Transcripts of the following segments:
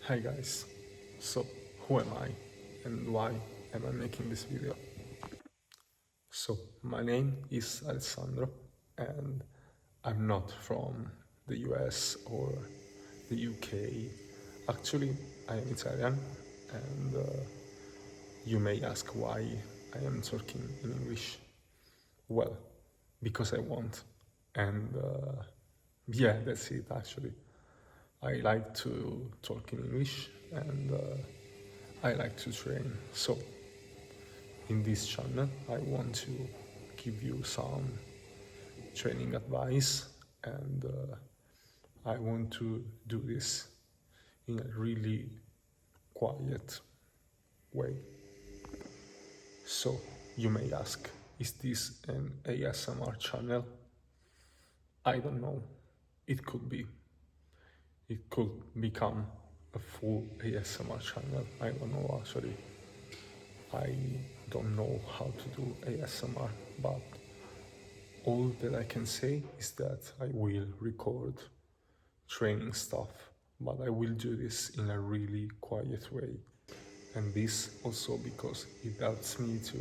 Hi guys, so who am I and why am I making this video? So my name is Alessandro and I'm not from the US or the UK. Actually, I am Italian and you may ask why I am talking in English. Well, because I want. And yeah, that's it actually. I like to talk in English and I like to train. So in this channel, I want to give you some training advice and I want to do this in a really quiet way. So you may ask, is this an ASMR channel? I don't know. It could be. It could become a full ASMR channel. I don't know actually. I don't know how to do ASMR, but all that I can say is that I will record training stuff, but I will do this in a really quiet way. And this also because it helps me to,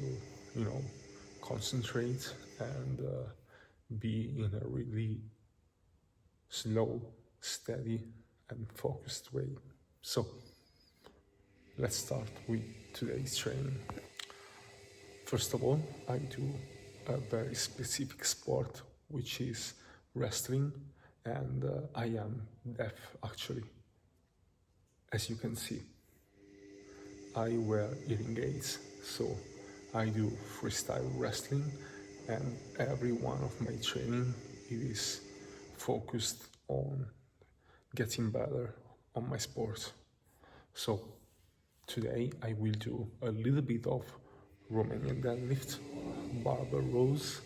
concentrate and be in a really slow, steady, and focused way. So let's start with today's training. First of all, I do a very specific sport, which is wrestling, and I am deaf actually. As you can see, I wear hearing aids, so I do freestyle wrestling, and every one of my training is focused on getting better on my sport. So today I will do a little bit of Romanian deadlift, barbell rows,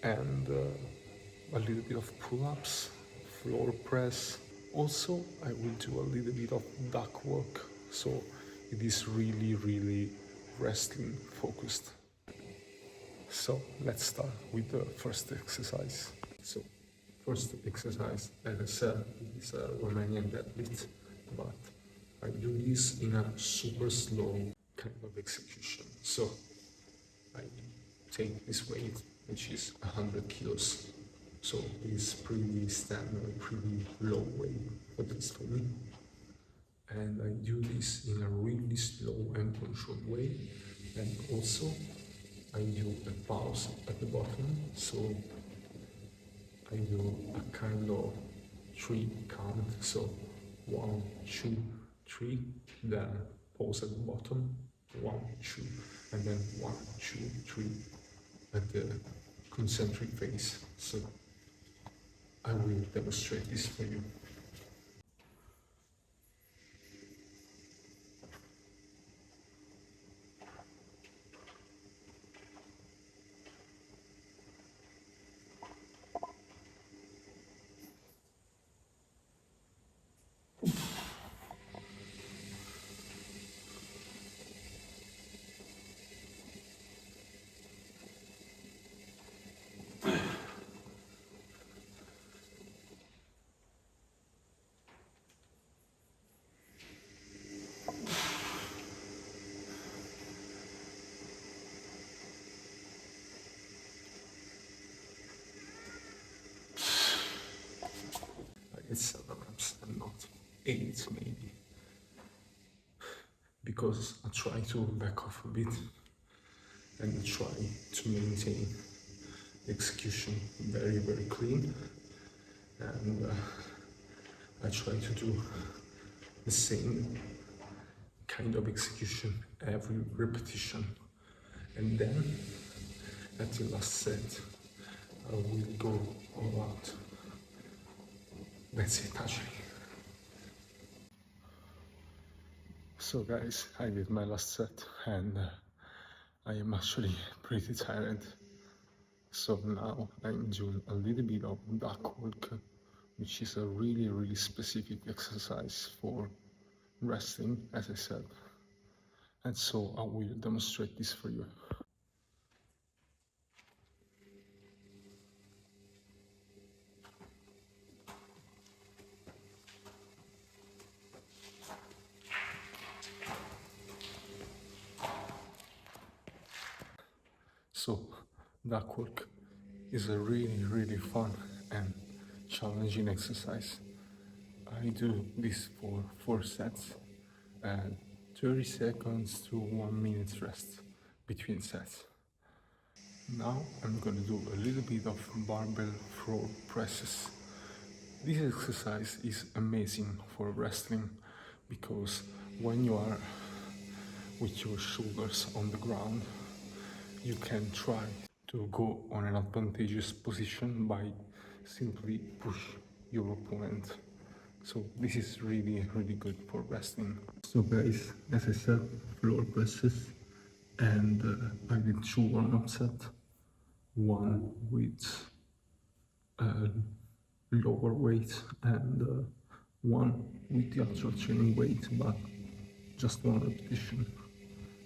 and a little bit of pull-ups, floor press. Also, I will do a little bit of duck work, so it is really wrestling focused. So let's start with the first exercise. So first exercise, as I said, is a Romanian deadlift, but I do this in a super slow kind of execution. So I take this weight, which is 100 kilos. So it's pretty standard, pretty low weight, at least for me. And I do this in a really slow and controlled way. And also I do a pause at the bottom. So I do a kind of 3 count. So 1, 2, 3, then pause at the bottom, 1, 2, and then 1, 2, 3 at the concentric phase. So I will demonstrate this for you. It's 7 reps and not 8 maybe, because I try to back off a bit and try to maintain the execution very clean, and I try to do the same kind of execution every repetition, and then at the last set I will go all out. That's it actually. So guys, I did my last set and I am actually pretty tired. So now I'm doing a little bit of duck work, which is a really specific exercise for resting, as I said. And so I will demonstrate this for you. So duck work is a really fun and challenging exercise. I do this for 4 sets and 30 seconds to 1 minute rest between sets. Now I'm gonna do a little bit of barbell floor presses. This exercise is amazing for wrestling because when you are with your shoulders on the ground, you can try to go on an advantageous position by simply push your opponent. So this is really good for wrestling. So guys, as I said, floor presses, and I did 2 warm-up sets, one with lower weight and one with the actual training weight, but just 1 repetition.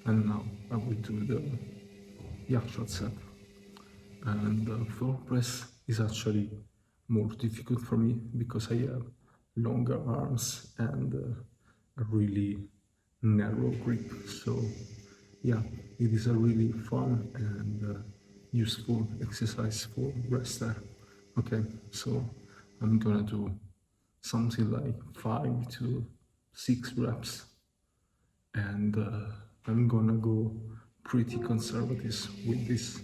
And now I will do the actual set. And floor press is actually more difficult for me because I have longer arms and a really narrow grip. So yeah, it is a really fun and useful exercise for wrestler. Okay, so I'm gonna do something like 5 to 6 reps, and I'm gonna go pretty conservative with this,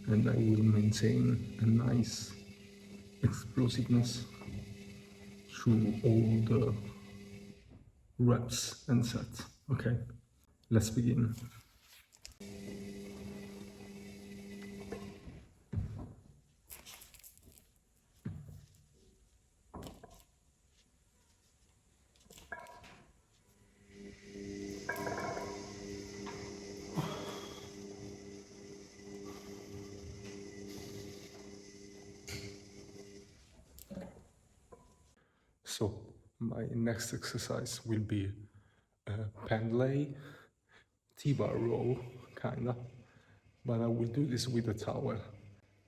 and I will maintain a nice explosiveness through all the reps and sets. Okay, let's begin. So my next exercise will be a pendlay T-bar row, kinda, but I will do this with a towel.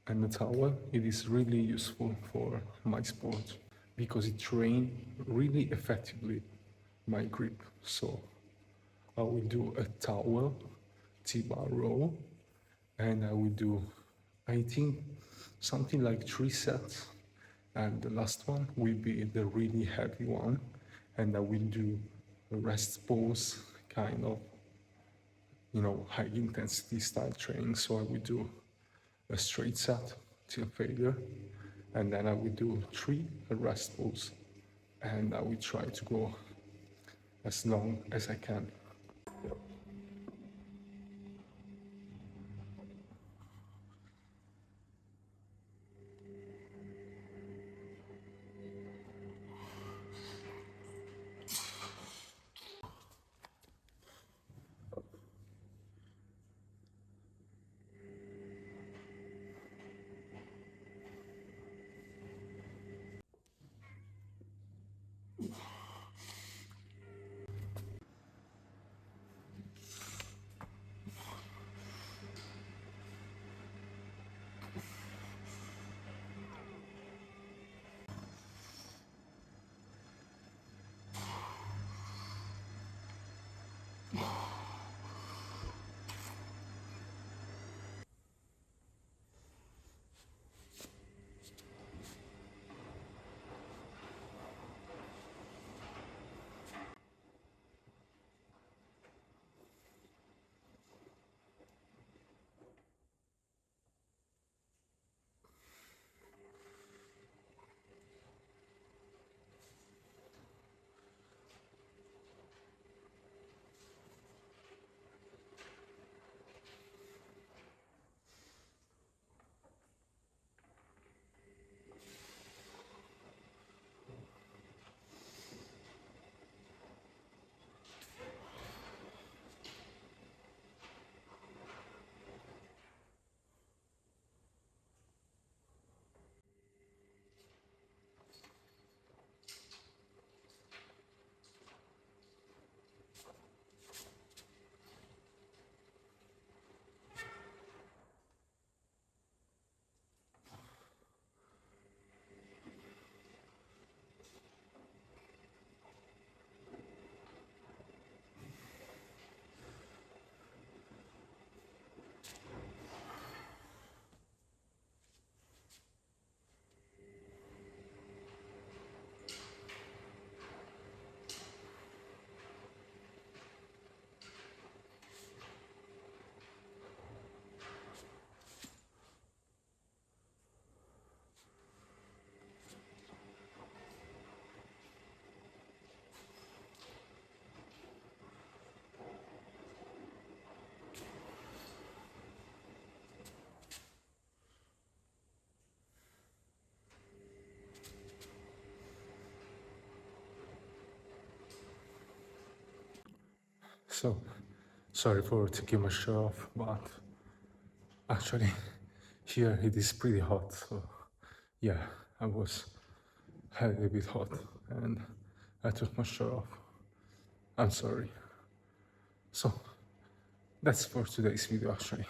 And the towel, it is really useful for my sport because it trains really effectively my grip. So I will do a towel T-bar row, and I will do, I think, something like 3 sets, and the last one will be the really heavy one, and I will do a rest pause, kind of, high intensity style training. So I will do a straight set till failure, and then I will do 3 rest pause, and I will try to go as long as I can. So, sorry for taking my shirt off, but actually, here it is pretty hot. So, yeah, I was a little bit hot and I took my shirt off. I'm sorry. So, that's for today's video actually.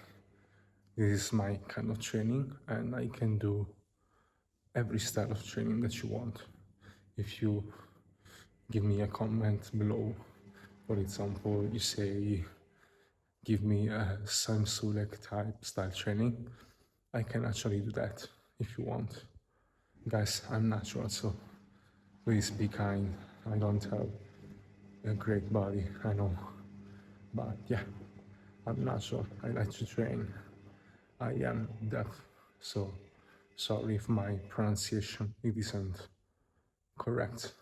This is my kind of training, and I can do every style of training that you want. If you give me a comment below, for example, you say, give me a Sam Sulek type style training, I can actually do that if you want. Guys, I'm natural, so please be kind. I don't have a great body, I know. But yeah, I'm natural. I like to train. I am deaf, so sorry if my pronunciation it isn't correct.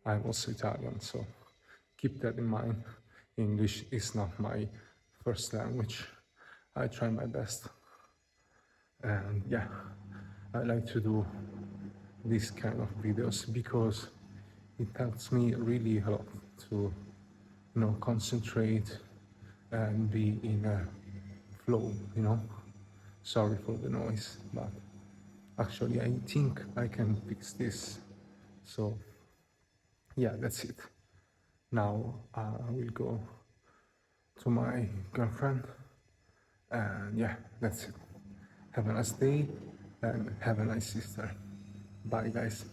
I'm also Italian, so keep that in mind. English is not my first language. I try my best. And yeah, I like to do these kind of videos because it helps me really a lot to, concentrate and be in a flow. Sorry for the noise, but actually I think I can fix this. So yeah, that's it. Now I will go to my girlfriend, and yeah, that's it. Have a nice day and have a nice Easter. Bye guys.